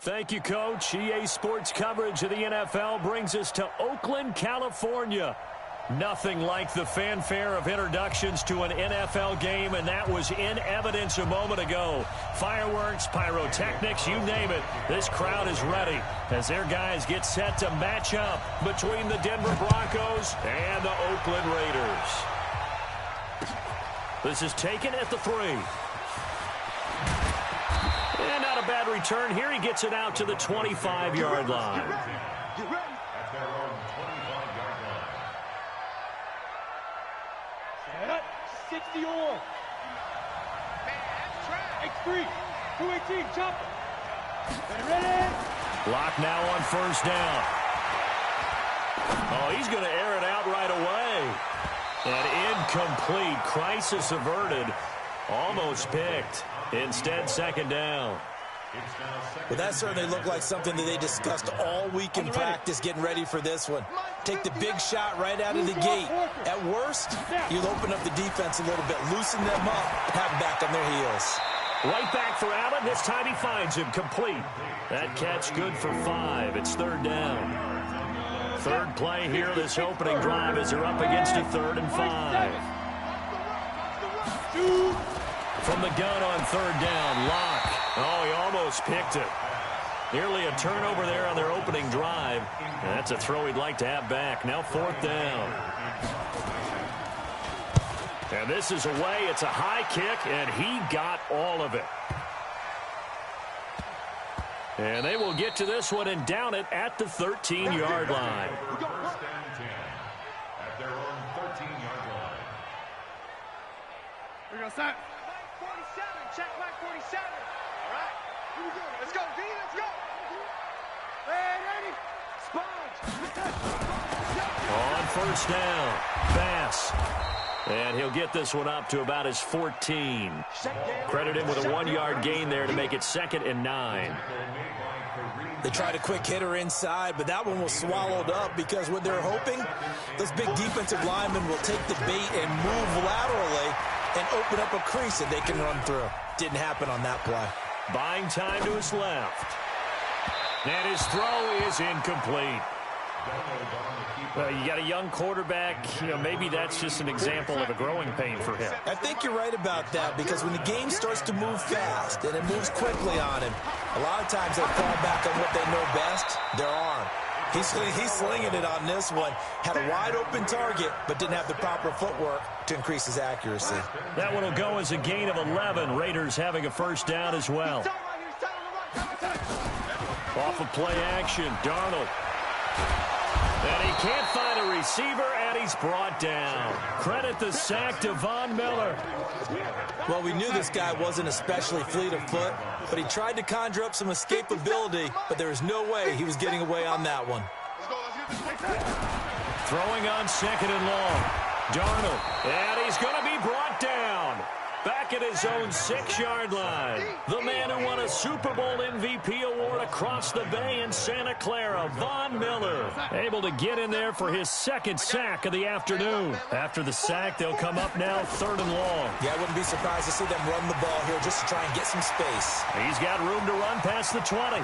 Thank you, Coach. EA Sports coverage of the NFL brings us to Oakland, California. Nothing like the fanfare of introductions to an NFL game, and that was in evidence a moment ago. Fireworks, pyrotechnics, you name it. This crowd is ready as their guys get set to match up between the Denver Broncos and the Oakland Raiders. This is taken at the 3. And not a bad return here. He gets it out to the 25-yard line. Get ready. At their own 25-yard line. Set up. 60 on. X3. 218. Chopper. Ready? Block now on first down. Oh, he's going to air it out right away. And incomplete. Crisis averted. Almost picked. Instead, second down. Well, that certainly looked like something that they discussed all week in practice getting ready for this one. Take the big shot right out of the gate. At worst, you'll open up the defense a little bit, loosen them up, have them back on their heels. Right back for Allen. This time he finds him complete. That catch good for 5. It's third down. Third play here, this opening drive as they're up against a 3rd and 5. From the gun on third down, Locke. Oh, he almost picked it. Nearly a turnover there on their opening drive. And that's a throw he'd like to have back. Now 4th down. And this is away. It's a high kick, and he got all of it. And they will get to this one and down it at the 13-yard line. First and 10 at their own 13-yard line. We're going to start. Mike 47. Check Mike 47. All right. Here we go. Let's go, D. Let's go. Ready. Sponge. On first down, Bass. And he'll get this one up to about his 14. Credit him with a 1-yard gain there to make it 2nd and 9. They tried a quick hitter inside, but that one was swallowed up because what they're hoping, those big defensive linemen will take the bait and move laterally and open up a crease that they can run through. Didn't happen on that play. Buying time to his left. And his throw is incomplete. Well, you got a young quarterback. You know, maybe that's just an example of a growing pain for him. I think you're right about that because when the game starts to move fast and it moves quickly on him, a lot of times they fall back on what they know best, their arm. He's slinging it on this one. Had a wide open target, but didn't have the proper footwork to increase his accuracy. That one will go as a gain of 11. Raiders having a first down as well. Off of play action, Darnold. And he can't find a receiver, and he's brought down. Credit the sack to Von Miller. Well, we knew this guy wasn't especially fleet of foot, but he tried to conjure up some escapability, but there was no way he was getting away on that one. Throwing on 2nd and long. Darnold, and he's going to be brought down. Back at his own 6-yard line. The man who won a Super Bowl MVP award across the bay in Santa Clara, Von Miller. Able to get in there for his 2nd sack of the afternoon. After the sack, they'll come up now 3rd and long. Yeah, I wouldn't be surprised to see them run the ball here just to try and get some space. He's got room to run past the 20.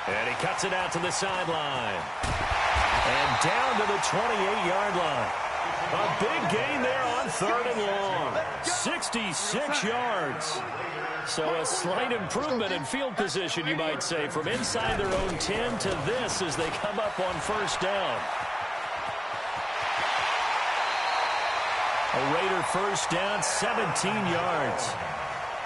And he cuts it out to the sideline. And down to the 28-yard line. A big gain there on 3rd and long. 66 yards. So a slight improvement in field position, you might say, from inside their own 10 to this as they come up on first down. A Raider first down, 17 yards.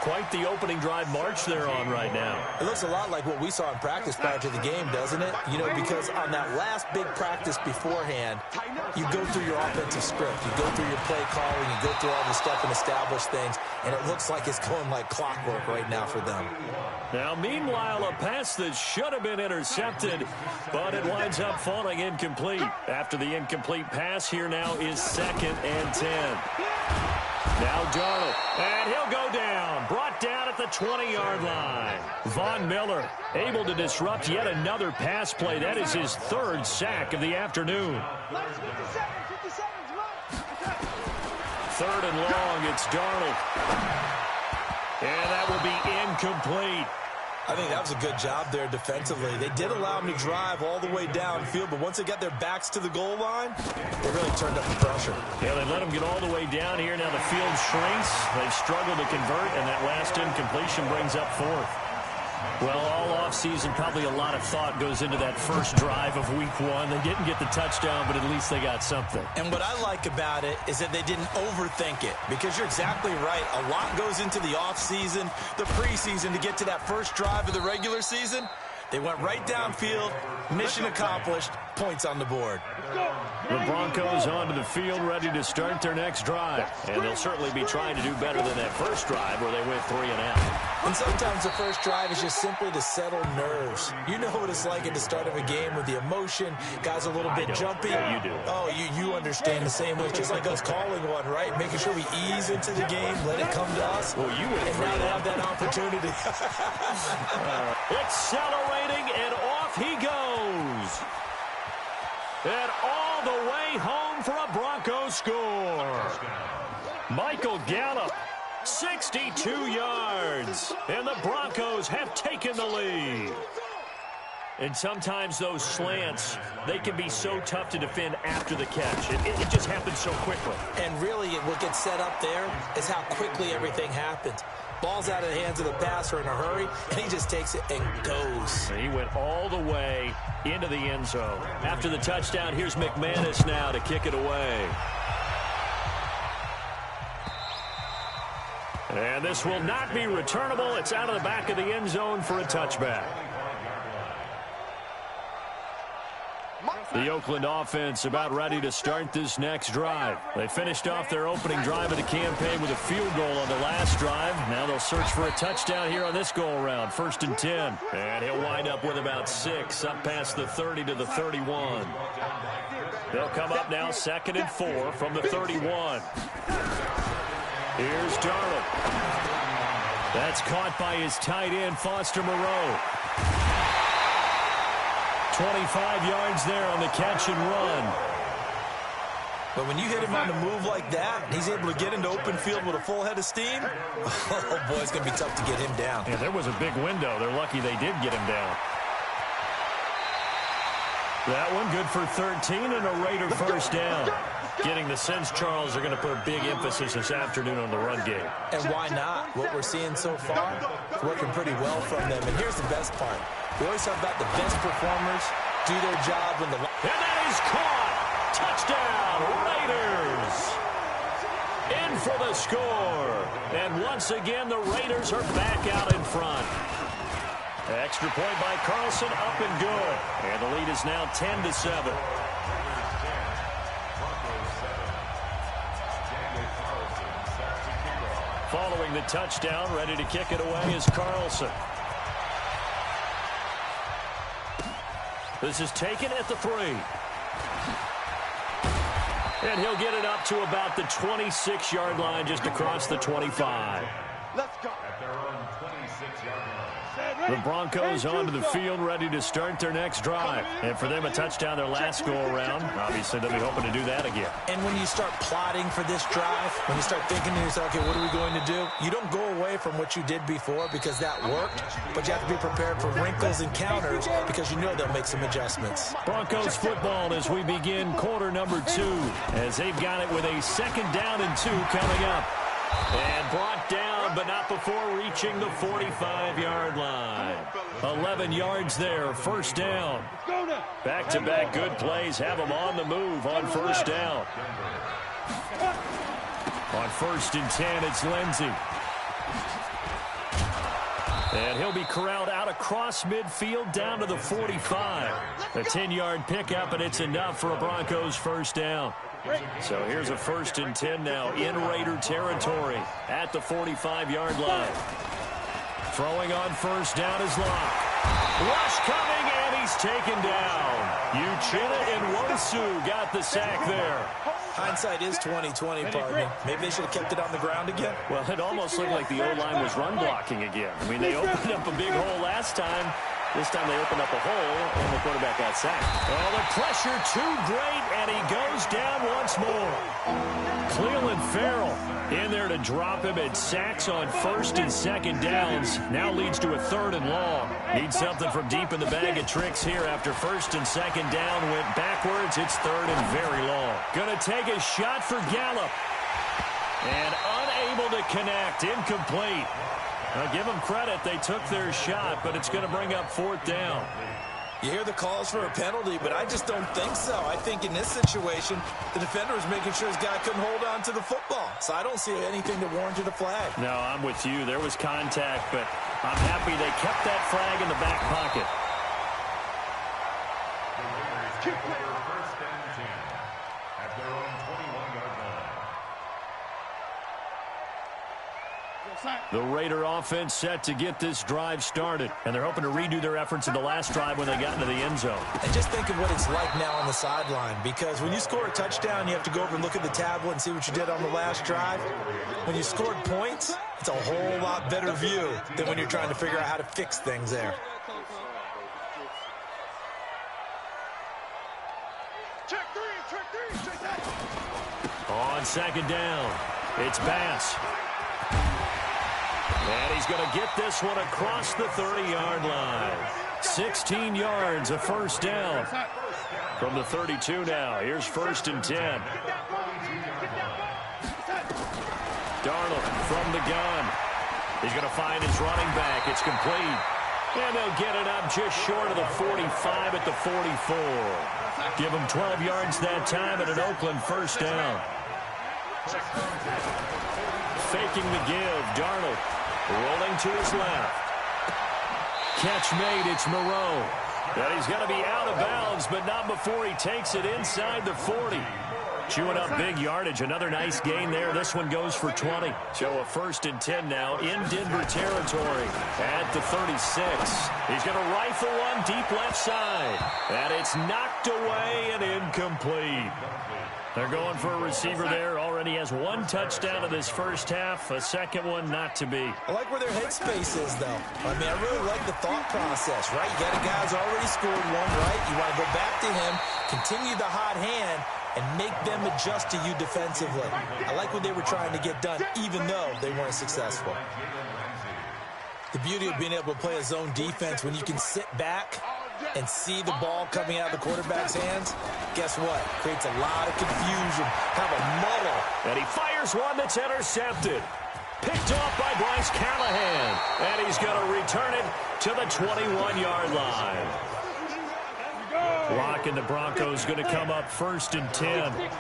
Quite the opening drive march they're on right now. It looks a lot like what we saw in practice prior to the game, doesn't it? You know, because on that last big practice beforehand, you go through your offensive script. You go through your play calling. You go through all the stuff and establish things. And it looks like it's going like clockwork right now for them. Now, meanwhile, a pass that should have been intercepted, but it winds up falling incomplete. After the incomplete pass, here now is 2nd and 10. Now Darnold, and he'll go down. Brought down at the 20-yard line. Von Miller able to disrupt yet another pass play. That is his 3rd sack of the afternoon. 3rd and long, it's Darnold. And that will be incomplete. I think that was a good job there defensively. They did allow them to drive all the way downfield, but once they got their backs to the goal line, they really turned up the pressure. Yeah, they let them get all the way down here. Now the field shrinks. They've struggled to convert, and that last incompletion brings up fourth. Well, all offseason, probably a lot of thought goes into that first drive of week one. They didn't get the touchdown, but at least they got something. And what I like about it is that they didn't overthink it, because you're exactly right. A lot goes into the offseason, the preseason, to get to that first drive of the regular season. They went right downfield, mission accomplished, points on the board. The Broncos onto the field, ready to start their next drive. And they'll certainly be trying to do better than that first drive where they went 3 and out. And sometimes the first drive is just simply to settle nerves. You know what it's like at the start of a game with the emotion. Guys a little bit jumpy. Yeah, you do. Oh, you understand the same way. It's just like us calling one, right? Making sure we ease into the game, let it come to us. Well, you went and now they have that opportunity. Accelerating, and off he goes. And all the way home for a Broncos score. Michael Gallup, 62 yards. And the Broncos have taken the lead. And sometimes those slants, they can be so tough to defend after the catch. It just happens so quickly. And really, what gets set up there is how quickly everything happens. Ball's out of the hands of the passer in a hurry, and he just takes it and goes. He went all the way into the end zone. After the touchdown, here's McManus now to kick it away. And this will not be returnable. It's out of the back of the end zone for a touchback. The Oakland offense about ready to start this next drive. They finished off their opening drive of the campaign with a field goal on the last drive. Now they'll search for a touchdown here on this go-around. 1st and 10. And he'll wind up with about 6, up past the 30 to the 31. They'll come up now 2nd and 4 from the 31. Here's Darnold. That's caught by his tight end, Foster Moreau. 25 yards there on the catch and run. But when you hit him on the move like that, he's able to get into open field with a full head of steam. Oh, boy, it's going to be tough to get him down. Yeah, there was a big window. They're lucky they did get him down. That one good for 13 and a Raider first down. Getting the sense, Charles, are going to put a big emphasis this afternoon on the run game. And why not? What we're seeing so far is working pretty well from them. And here's the best part. We always talk about the best performers do their job when the... And that is caught! Touchdown, Raiders! In for the score. And once again, the Raiders are back out in front. Extra point by Carlson, up and good. And the lead is now 10-7. Following the touchdown, ready to kick it away is Carlson. This is taken at the 3. And he'll get it up to about the 26-yard line, just across the 25. Let's go. At their own 26-yard line. The Broncos onto the field, ready to start their next drive. And for them, a touchdown their last go-around. Obviously, they'll be hoping to do that again. And when you start plotting for this drive, when you start thinking to yourself, okay, what are we going to do? You don't go away from what you did before because that worked, but you have to be prepared for wrinkles and counters because you know they'll make some adjustments. Broncos football as we begin quarter number 2, as they've got it with a 2nd down and 2 coming up. And brought down, but not before reaching the 45-yard line. 11 yards there, first down. Back-to-back good plays have them on the move on first down. On 1st and 10, it's Lindsey. And he'll be corralled out across midfield down to the 45. A 10-yard pickup, and it's enough for a Broncos first down. So here's a 1st and 10 now in Raider territory at the 45-yard line. Throwing on first down is Locke. Rush coming, and he's taken down. Uchenna and Wosu got the sack there. Hindsight is 20/20, partner. Maybe they should have kept it on the ground again. Well, it almost looked like the O-line was run blocking again. I mean, they opened up a big hole last time. This time they opened up a hole, and the quarterback got sacked. Oh, the pressure too great, and he goes down once more. Cleveland Farrell in there to drop him. It sacks on 1st and 2nd downs. Now leads to a 3rd and long. Needs something from deep in the bag of tricks here after 1st and 2nd down. Went backwards. It's 3rd and very long. Going to take a shot for Gallup. And unable to connect. Incomplete. Now give them credit. They took their shot, but it's going to bring up 4th down. You hear the calls for a penalty, but I just don't think so. I think in this situation, the defender was making sure his guy couldn't hold on to the football. So I don't see anything that warranted a flag. No, I'm with you. There was contact, but I'm happy they kept that flag in the back pocket. The Raiders kick for 1st and 10 at their own 21-yard line. The Raider offense set to get this drive started, and they're hoping to redo their efforts in the last drive when they got into the end zone. And just think of what it's like now on the sideline, because when you score a touchdown, you have to go over and look at the tablet and see what you did on the last drive. When you scored points, it's a whole lot better view than when you're trying to figure out how to fix things there. Check three. On 2nd down, it's Bass. And he's going to get this one across the 30-yard line. 16 yards, a 1st down. From the 32 now, here's 1st and 10. Darnold from the gun. He's going to find his running back. It's complete. And they'll get it up just short of the 45 at the 44. Give him 12 yards that time at an Oakland 1st down. Faking the give, Darnold. Rolling to his left. Catch made, it's Moreau. And he's going to be out of bounds, but not before he takes it inside the 40. Chewing up big yardage. Another nice gain there. This one goes for 20. So a 1st and 10 now in Denver territory at the 36. He's going to rifle one deep left side. And it's knocked away and incomplete. They're going for a receiver there. Already has 1 touchdown in this 1st half. A 2nd one not to be. I like where their headspace is, though. I mean, I really like the thought process, right? You got a guy who's already scored one, right? You want to go back to him, continue the hot hand, and make them adjust to you defensively. I like what they were trying to get done, even though they weren't successful. The beauty of being able to play a zone defense when you can sit back and see the ball coming out of the quarterback's hands, guess what? Creates a lot of confusion, have a muddle. And he fires one that's intercepted. Picked off by Bryce Callahan. And he's going to return it to the 21-yard line. Lock and the Broncos going to come up 1st and 10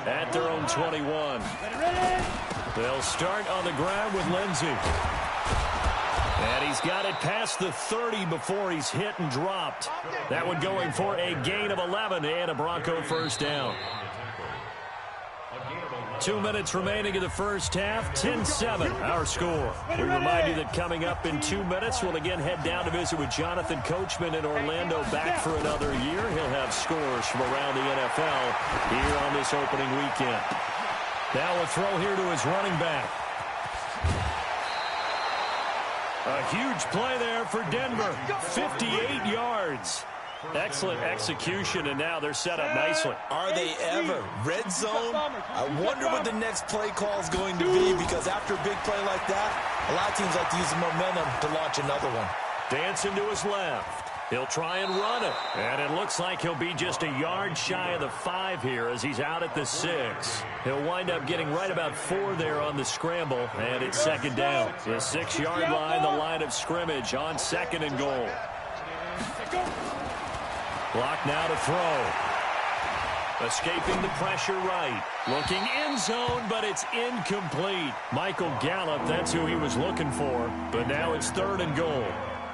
at their own 21. They'll start on the ground with Lindsey. And he's got it past the 30 before he's hit and dropped. That one going for a gain of 11 and a Bronco 1st down. 2 minutes remaining in the 1st half. 10-7 our score. We remind you that coming up in 2 minutes, we'll again head down to visit with Jonathan Coachman in Orlando, back for another year. He'll have scores from around the NFL here on this opening weekend. Now a throw here to his running back. A huge play there for Denver. 58 yards. Excellent execution, and now they're set up nicely. Are they ever? Red zone? I wonder what the next play call is going to be, because after a big play like that, a lot of teams like to use the momentum to launch another one. Dancing to his left. He'll try and run it. And it looks like he'll be just a yard shy of the 5 here as he's out at the 6. He'll wind up getting right about 4 there on the scramble, and it's 2nd down. The 6-yard line, the line of scrimmage on 2nd and goal. Clock now to throw. Escaping the pressure right. Looking end zone, but it's incomplete. Michael Gallup, that's who he was looking for. But now it's 3rd and goal.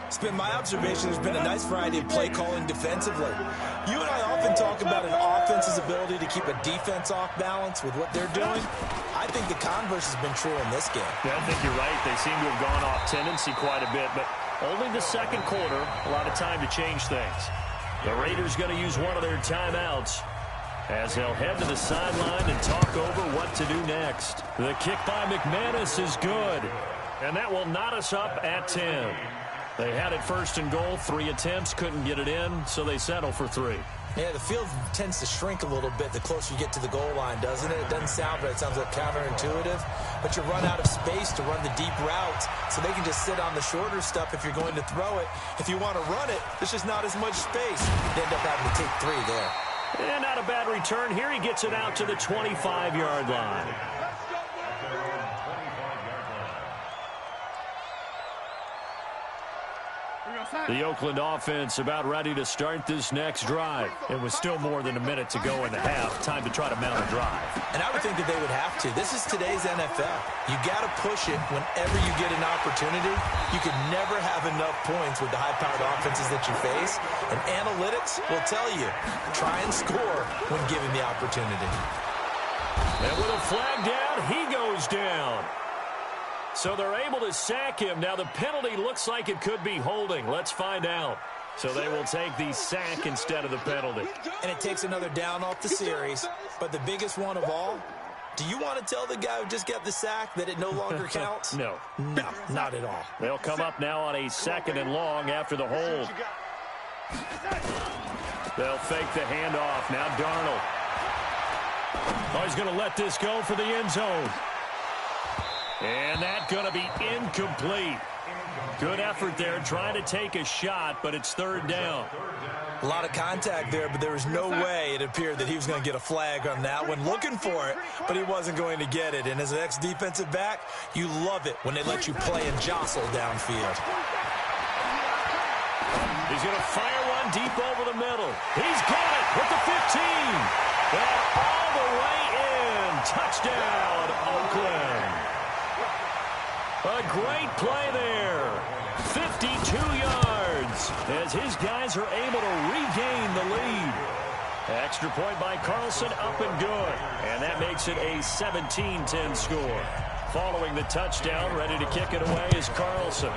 It's been my observation there's been a nice variety of play calling defensively. You and I often talk about an offense's ability to keep a defense off balance with what they're doing. I think the converse has been true in this game. Yeah, I think you're right. They seem to have gone off tendency quite a bit, but only the 2nd quarter, a lot of time to change things. The Raiders going to use one of their timeouts as they'll head to the sideline and talk over what to do next. The kick by McManus is good, and that will knot us up at 10. They had it first and goal. 3 attempts, couldn't get it in, so they settle for 3. Yeah, the field tends to shrink a little bit the closer you get to the goal line, doesn't it? It doesn't sound right. It sounds like counterintuitive. But you run out of space to run the deep routes, so they can just sit on the shorter stuff if you're going to throw it. If you want to run it, there's just not as much space. You end up having to take 3 there. And not a bad return here. He gets it out to the 25-yard line. The Oakland offense about ready to start this next drive. It was still more than a minute to go in the half. Time to try to mount a drive. And I would think that they would have to. This is today's NFL. You got to push it whenever you get an opportunity. You can never have enough points with the high-powered offenses that you face. And analytics will tell you, try and score when given the opportunity. And with a flag down, he goes down. So they're able to sack him. Now the penalty looks like it could be holding. Let's find out. So they will take the sack instead of the penalty. And it takes another down off the series. But the biggest one of all, do you want to tell the guy who just got the sack that it no longer counts? No. No, not at all. They'll come up now on a 2nd and long after the hold. They'll fake the handoff. Now Darnold. Oh, he's going to let this go for the end zone. And that's going to be incomplete. Good effort there, trying to take a shot, but it's 3rd down. A lot of contact there, but there was no way it appeared that he was going to get a flag on that one. Looking for it, but he wasn't going to get it. And as an ex-defensive back, you love it when they let you play and jostle downfield. He's going to fire one deep over the middle. He's got it with the 15. And all the way in. Touchdown, Oakland. A great play there. 52 yards as his guys are able to regain the lead. Extra point by Carlson, up and good. And that makes it a 17-10 score. Following the touchdown, ready to kick it away is Carlson.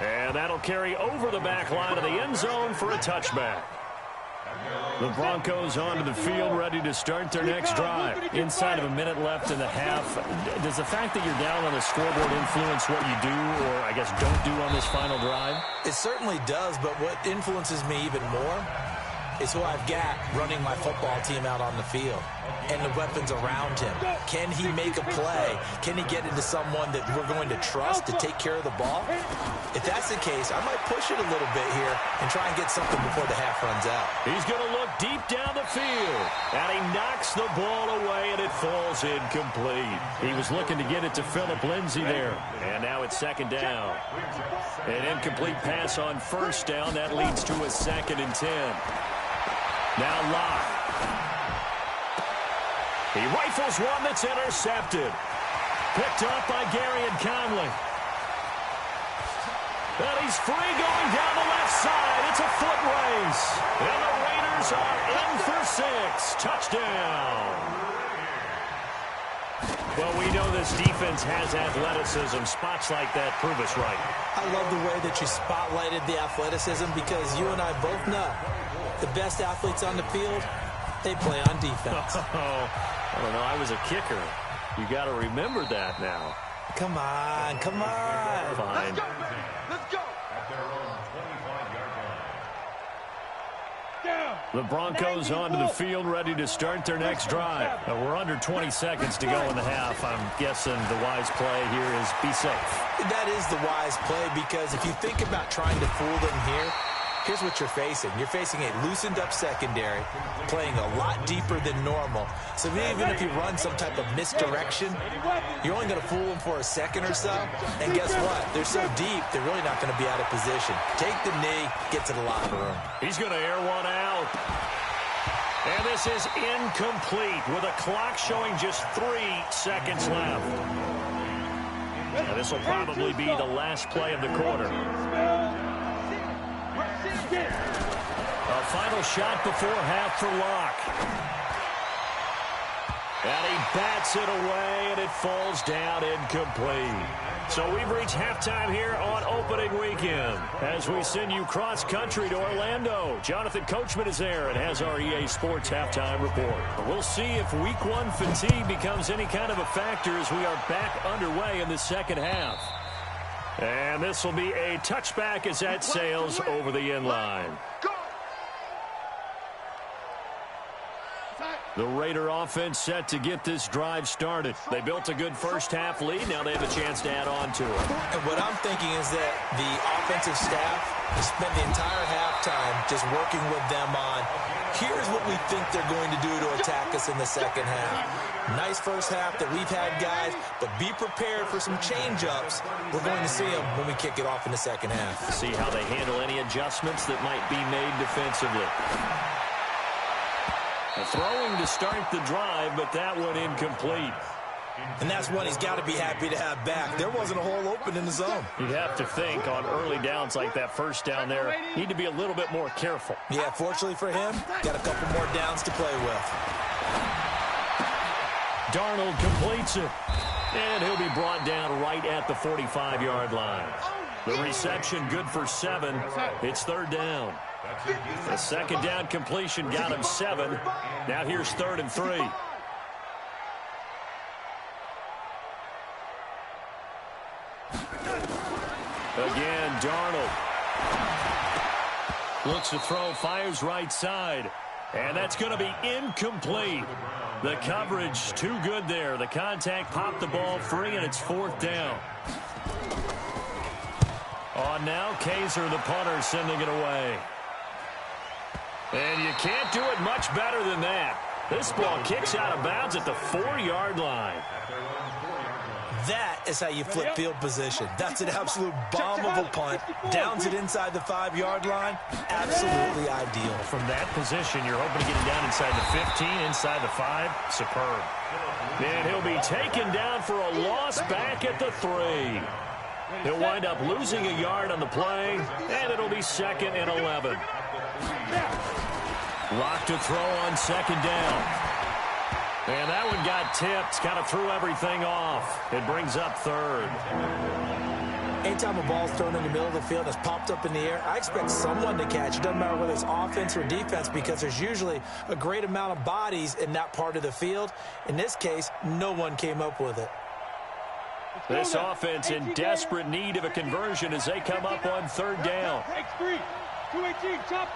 And that'll carry over the back line of the end zone for a touchback. The Broncos onto the field, ready to start their next drive. Inside of a minute left in the half, does the fact that you're down on the scoreboard influence what you do, or I guess don't do on this final drive? It certainly does, but what influences me even more is who I've got running my football team out on the field and the weapons around him. Can he make a play? Can he get into someone that we're going to trust to take care of the ball? If that's the case, I might push it a little bit here and try and get something before the half runs out. He's going to look deep down the field, and he knocks the ball away, and it falls incomplete. He was looking to get it to Phillip Lindsay there, and now it's 2nd down. An incomplete pass on 1st down. That leads to a 2nd and 10. Now Locke. He rifles one that's intercepted. Picked up by Gary and Conley. And he's free going down the left side. It's a foot race. And the Raiders are in for 6. Touchdown. Well, we know this defense has athleticism. Spots like that prove us right. I love the way that you spotlighted the athleticism because you and I both know the best athletes on the field, they play on defense. I don't know. I was a kicker. You got to remember that now. Come on, come on. Fine. Let's go, man. Let's go. At their own 25-yard line. Down. The Broncos onto the field, ready to start their next drive. We're under 20 seconds to go in the half. I'm guessing the wise play here is be safe. That is the wise play because if you think about trying to fool them here, here's what you're facing. You're facing a loosened-up secondary, playing a lot deeper than normal. So even if you run some type of misdirection, you're only going to fool them for a second or so. And guess what? They're so deep, they're really not going to be out of position. Take the knee, get to the locker room. He's going to air one out. And this is incomplete with a clock showing just 3 seconds left. And this will probably be the last play of the quarter. A final shot before half for Locke. And he bats it away, and it falls down incomplete. So we've reached halftime here on opening weekend as we send you cross-country to Orlando. Jonathan Coachman is there and has our EA Sports halftime report. We'll see if Week 1 fatigue becomes any kind of a factor as we are back underway in the second half. And this will be a touchback as that sails over the inline. The Raider offense set to get this drive started. They built a good first-half lead. Now they have a chance to add on to it. And what I'm thinking is that the offensive staff spent the entire halftime just working with them on, here's what we think they're going to do to attack us in the second half. Nice first half that we've had, guys, but be prepared for some change-ups. We're going to see them when we kick it off in the second half. See how they handle any adjustments that might be made defensively. Throwing to start the drive, but that one incomplete. And that's one he's got to be happy to have back. There wasn't a hole open in the zone. You'd have to think on early downs like that first down there, need to be a little bit more careful. Yeah, fortunately for him, got a couple more downs to play with. Darnold completes it, and he'll be brought down right at the 45-yard line. The reception good for 7. It's third down. The second down completion got him 7. Now here's 3rd and 3. Again, Darnold. Looks to throw, fires right side. And that's going to be incomplete. The coverage too good there. The contact popped the ball free, and it's 4th down. On now, Kaiser, the punter, sending it away. And you can't do it much better than that. This ball kicks out of bounds at the 4-yard line. That is how you flip field position. That's an absolute bomb of a punt. Downs it inside the 5-yard line. Absolutely ideal. From that position, you're hoping to get it down inside the 15, inside the 5. Superb. And he'll be taken down for a loss back at the 3. He'll wind up losing a yard on the play, and it'll be 2nd and 11. Lock to throw on 2nd down. And that one got tipped, kind of threw everything off. It brings up 3rd. Anytime a ball's thrown in the middle of the field and it's popped up in the air, I expect someone to catch. It doesn't matter whether it's offense or defense because there's usually a great amount of bodies in that part of the field. In this case, no one came up with it. This offense in desperate need of a conversion as they come up on 3rd down. X3, 218, chop.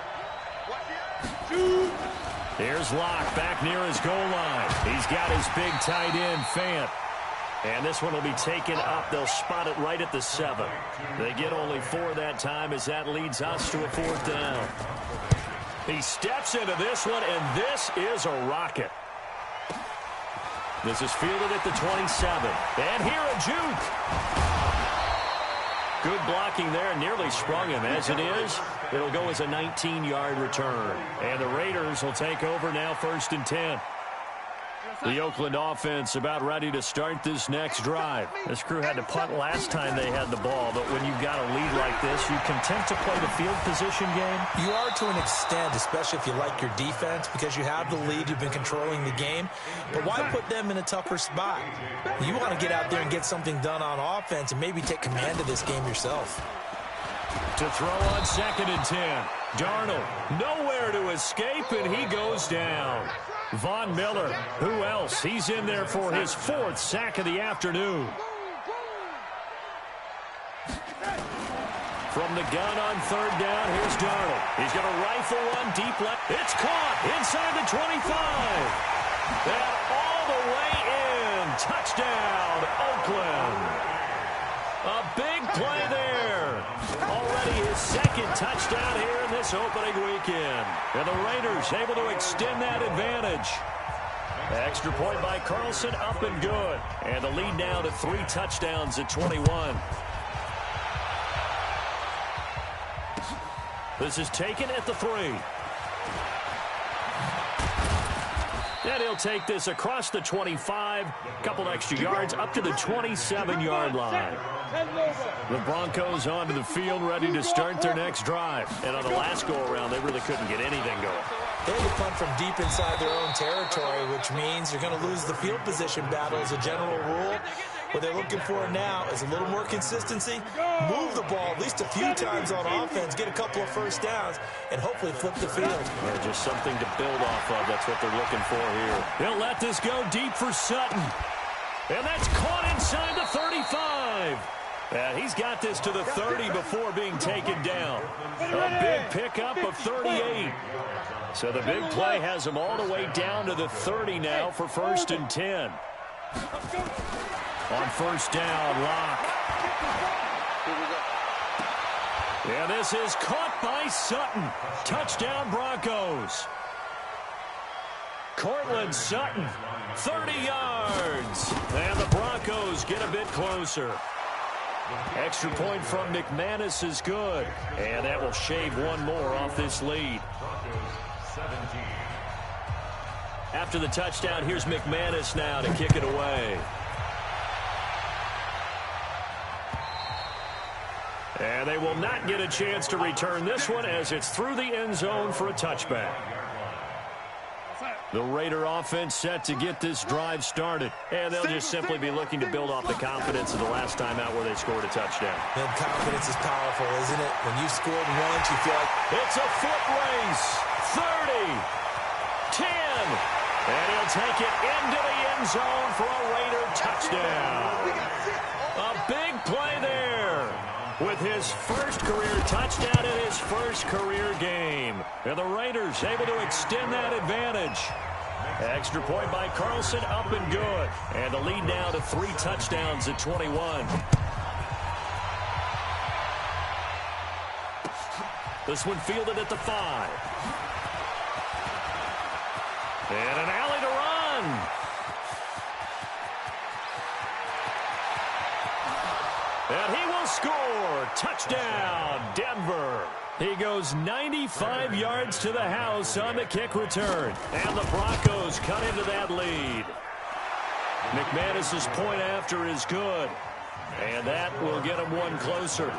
Here's Locke back near his goal line. He's got his big tight end, Fant. And this one will be taken up. They'll spot it right at the 7. They get only 4 that time as that leads us to a 4th down. He steps into this one, and this is a rocket. This is fielded at the 27. And here a juke. Good blocking there, nearly sprung him. As it is, it'll go as a 19-yard return. And the Raiders will take over now 1st and 10. The Oakland offense about ready to start this next drive. This crew had to punt last time they had the ball, but when you've got a lead like this, you content to play the field position game? You are to an extent, especially if you like your defense, because you have the lead, you've been controlling the game. But why put them in a tougher spot? You want to get out there and get something done on offense and maybe take command of this game yourself. To throw on 2nd and 10. Darnold, nowhere to escape, and he goes down. Von Miller, who else? He's in there for his 4th sack of the afternoon. From the gun on 3rd down, here's Darnold. He's going to rifle one deep left. It's caught inside the 25. And all the way in. Touchdown, Oakland. A big play there. Already his 2nd touchdown here in this opening weekend. And the Raiders able to extend that advantage. Extra point by Carlson, up and good. And the lead now to 3 touchdowns at 21. This is taken at the 3. And he'll take this across the 25, couple extra yards, up to the 27-yard line. The Broncos onto the field, ready to start their next drive. And on the last go-around, they really couldn't get anything going. They had to punt from deep inside their own territory, which means you're going to lose the field position battle as a general rule. What they're looking for now is a little more consistency, move the ball at least a few times on offense, get a couple of first downs, and hopefully flip the field. Well, just something to build off of. That's what they're looking for here. They'll let this go deep for Sutton. And that's caught inside the 35. And he's got this to the 30 before being taken down. A big pickup of 38. So the big play has him all the way down to the 30 now for 1st and 10. On 1st down, Locke. And this is caught by Sutton. Touchdown, Broncos. Cortland Sutton, 30 yards. And the Broncos get a bit closer. Extra point from McManus is good. And that will shave one more off this lead. After the touchdown, here's McManus now to kick it away. And they will not get a chance to return this one as it's through the end zone for a touchback. The Raider offense set to get this drive started. And they'll just simply be looking to build off the confidence of the last time out where they scored a touchdown. And confidence is powerful, isn't it? When you scored once, you feel like... It's a foot race. 30. 10. And he'll take it into the end zone for a Raider touchdown. A big play there with his first career touchdown in his first career game. And the Raiders able to extend that advantage. Extra point by Carlson, up and good. And the lead now to 3 touchdowns at 21. This one fielded at the 5. And an alley to run. And he will score. Touchdown, Denver. He goes 95 yards to the house on the kick return. And the Broncos cut into that lead. McManus's point after is good. And that will get him one closer.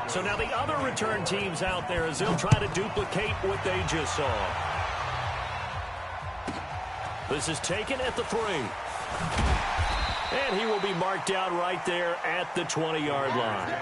So now the other return teams out there as they'll try to duplicate what they just saw. This is taken at the 3. And he will be marked out right there at the 20-yard line.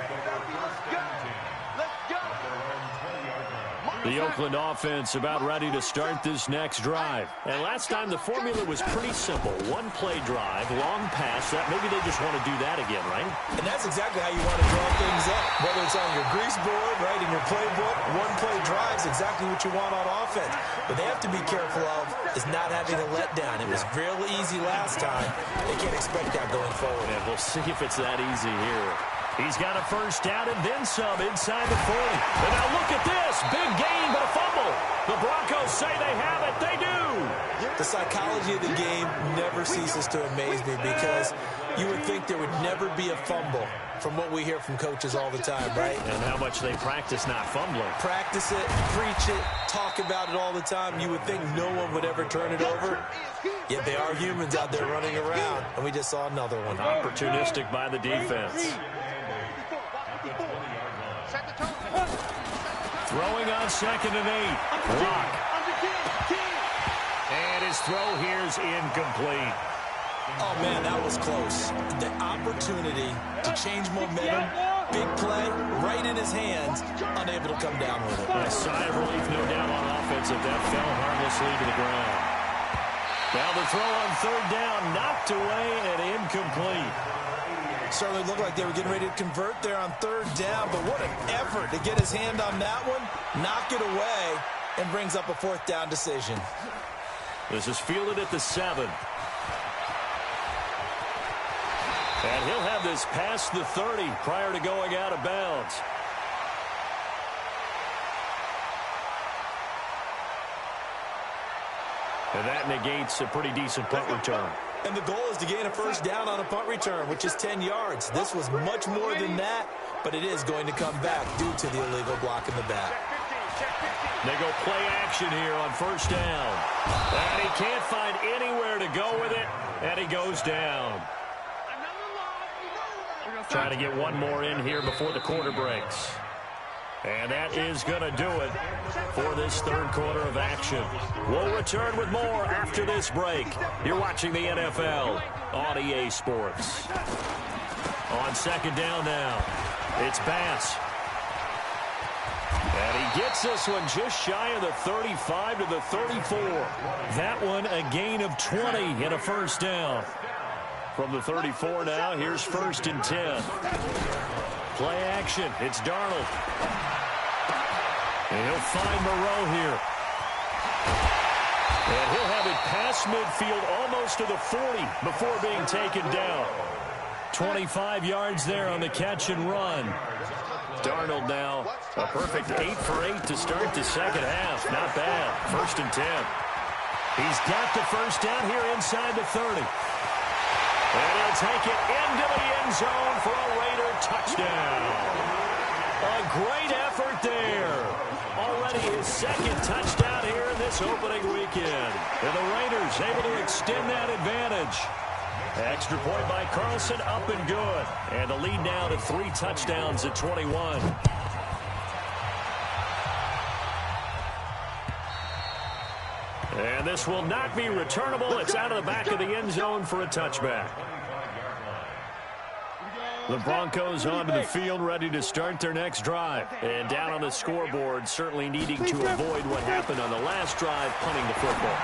The Oakland offense about ready to start this next drive. And last time the formula was pretty simple. One-play drive, long pass. That maybe they just want to do that again, right? And that's exactly how you want to draw things up. Whether it's on your grease board, right, in your playbook, one-play drives exactly what you want on offense. But they have to be careful of is not having a letdown. It was real easy last time. They can't expect that going forward. And we'll see if it's that easy here. He's got a first down and then some inside the 40. And now look at this. Big gain, but a fumble. The Broncos say they have it. They do. The psychology of the game never ceases to amaze me because you would think there would never be a fumble from what we hear from coaches all the time, right? And how much they practice not fumbling. Practice it, preach it, talk about it all the time. You would think no one would ever turn it over. Yet they are humans out there running around, and we just saw another one. Opportunistic by the defense. Throwing on 2nd and 8. Locke. And his throw here's incomplete. Oh, man, that was close. The opportunity to change momentum, big play, right in his hands, unable to come down with it. A sigh of relief, no doubt, on offense if that fell harmlessly to the ground. Now the throw on 3rd down, knocked away and incomplete. Certainly looked like they were getting ready to convert there on 3rd down, but what an effort to get his hand on that one, knock it away, and brings up a 4th down decision. This is fielded at the 7. And he'll have this past the 30 prior to going out of bounds. And that negates a pretty decent punt return. And the goal is to gain a first down on a punt return, which is 10 yards. This was much more than that, but it is going to come back due to the illegal block in the back. They go play action here on 1st down. And he can't find anywhere to go with it, and he goes down. Trying to get one more in here before the quarter breaks. And that is going to do it for this third quarter of action. We'll return with more after this break. You're watching the NFL on EA Sports. On second down now, it's Bass. And he gets this one just shy of the 35 to the 34. That one a gain of 20 and a first down. From the 34 now, here's 1st and 10. Play action. It's Darnold. And he'll find Moreau here. And he'll have it past midfield almost to the 40 before being taken down. 25 yards there on the catch and run. Darnold now a perfect 8 for 8 to start the second half. Not bad. 1st and 10. He's got the first down here inside the 30. And he'll take it into the end zone for a Raider touchdown. A great effort there. Already his second touchdown here in this opening weekend. And the Raiders able to extend that advantage. Extra point by Carlson, up and good. And the lead now to 3 touchdowns at 21. And this will not be returnable. It's out of the back of the end zone for a touchback. The Broncos onto the field, ready to start their next drive. And down on the scoreboard, certainly needing to avoid what happened on the last drive, punting the football.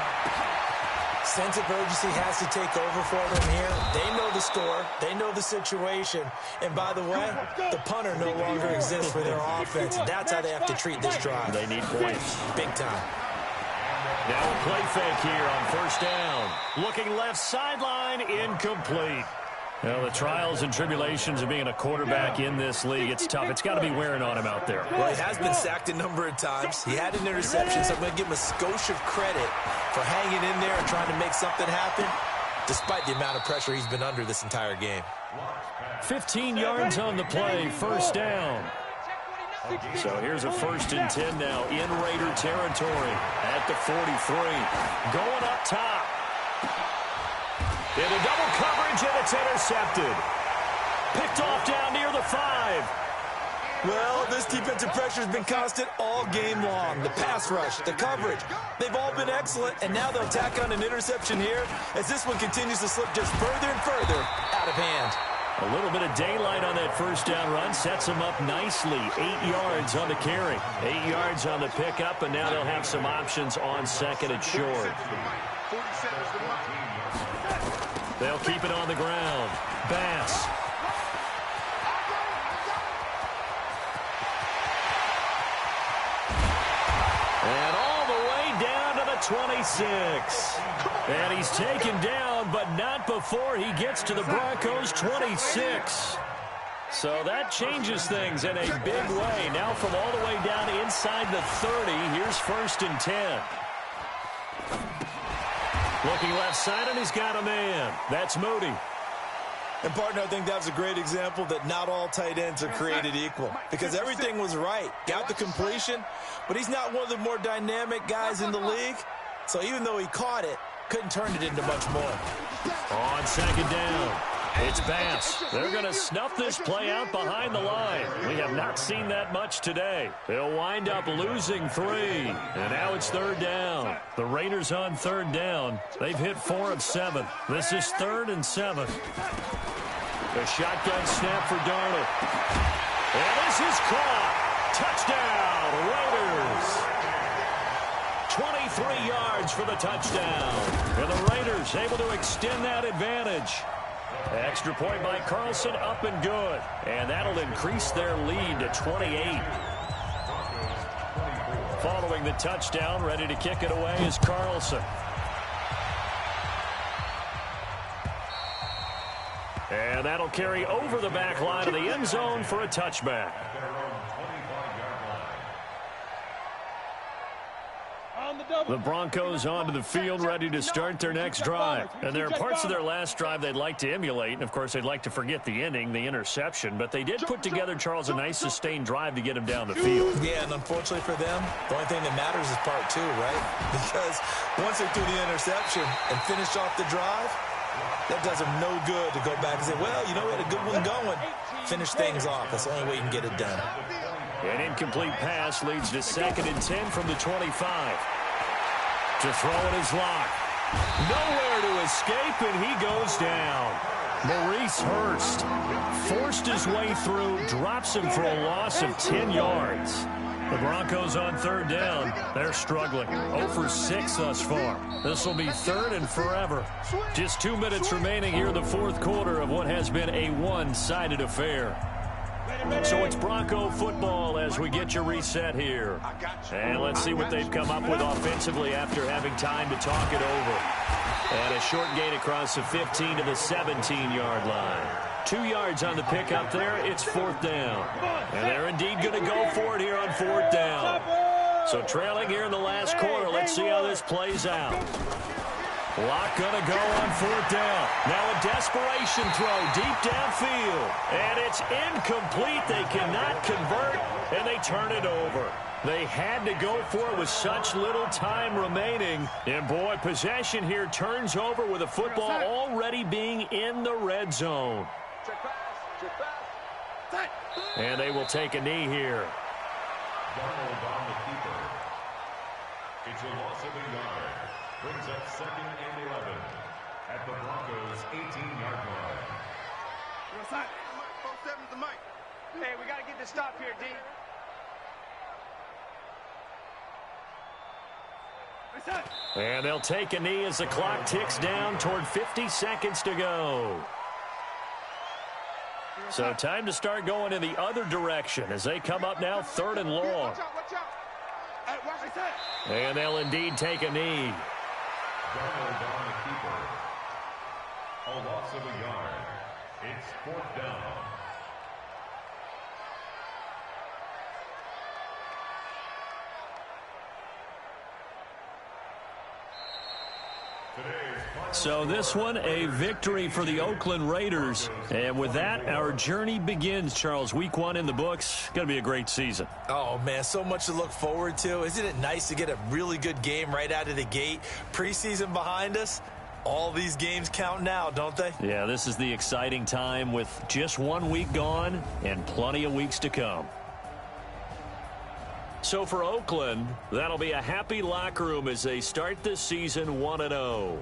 Sense of urgency has to take over for them here. They know the score. They know the situation. And by the way, the punter no longer exists for their offense. That's how they have to treat this drive. They need points. Big time. Now a play fake here on 1st down. Looking left sideline, incomplete. Well, the trials and tribulations of being a quarterback in this league, it's tough. It's got to be wearing on him out there. Well, he has been sacked a number of times. He had an interception, so I'm going to give him a skosh of credit for hanging in there and trying to make something happen, despite the amount of pressure he's been under this entire game. 15 yards on the play, 1st down. So here's a 1st and 10 now in Raider territory at the 43. Going up top. Into double coverage, and it's intercepted. Picked off down near the 5. Well, this defensive pressure has been constant all game long. The pass rush, the coverage, they've all been excellent, and now they'll tack on an interception here as this one continues to slip just further and further out of hand. A little bit of daylight on that 1st down run sets them up nicely. 8 yards on the carry, 8 yards on the pickup, and now they'll have some options on 2nd and short. They'll keep it on the ground. Bass. And all the way down to the 26. And he's taken down, but not before he gets to the Broncos' 26. So that changes things in a big way. Now from all the way down inside the 30, here's 1st and 10. Looking left side, and he's got a man. That's Moody. And, partner, I think that was a great example that not all tight ends are created equal. Because everything was right. Got the completion, but he's not one of the more dynamic guys in the league. So even though he caught it, couldn't turn it into much more. On 2nd down, it's Bass. They're going to snuff this play out behind the line. We have not seen that much today. They'll wind up losing 3. And now it's 3rd down. The Raiders on 3rd down. They've hit 4 of 7. This is 3rd and 7. The shotgun snap for Darnold. And this is caught. Touchdown, Raiders. 23 yards for the touchdown. And the Raiders able to extend that advantage. Extra point by Carlson, up and good. And that'll increase their lead to 28. Following the touchdown, ready to kick it away is Carlson. And that'll carry over the back line of the end zone for a touchback. The Broncos onto the field, ready to start their next drive. And there are parts of their last drive they'd like to emulate. And, of course, they'd like to forget the ending, the interception. But they did put together, Charles, a nice sustained drive to get him down the field. Yeah, and unfortunately for them, the only thing that matters is part 2, right? Because once they threw the interception and finished off the drive, That does him no good to go back and say, well, you know, we had a good one going. Finish things off. That's the only way you can get it done. An incomplete pass leads to 2nd and 10 from the 25. To throw it is Locke. Nowhere to escape, and he goes down. Maurice Hurst forced his way through, drops him for a loss of 10 yards. The Broncos on 3rd down. They're struggling. 0 for 6 thus far. This will be 3rd and forever. Just 2 minutes remaining here in the 4th quarter of what has been a one-sided affair. So it's Bronco football as we get you reset here. And let's see what they've come up with offensively after having time to talk it over. And a short gain across the 15 to the 17-yard line. 2 yards on the pickup there. It's 4th down. And they're indeed going to go for it here on 4th down. So trailing here in the last quarter. Let's see how this plays out. Locke going to go on 4th down. Now a desperation throw deep downfield. And it's incomplete. They cannot convert, and they turn it over. They had to go for it with such little time remaining. And, boy, possession here turns over with the football already being in the red zone. And they will take a knee here. Donald on the keeper. It's a loss of a yard. Brings up 2nd and 11 at the Broncos' 18-yard line. Hey, we got to get this stop here, D. And they'll take a knee as the clock ticks down toward 50 seconds to go. So time to start going in the other direction as they come up now 3rd and long. And they'll indeed take a knee. Donald on the keeper. A loss of a yard. It's 4th down. So this one, a victory for the Oakland Raiders. And with that, our journey begins, Charles. Week 1 in the books. Going to be a great season. Oh, man, so much to look forward to. Isn't it nice to get a really good game right out of the gate? Preseason behind us. All these games count now, don't they? Yeah, this is the exciting time with just 1 week gone and plenty of weeks to come. So for Oakland, that'll be a happy locker room as they start this season 1-0.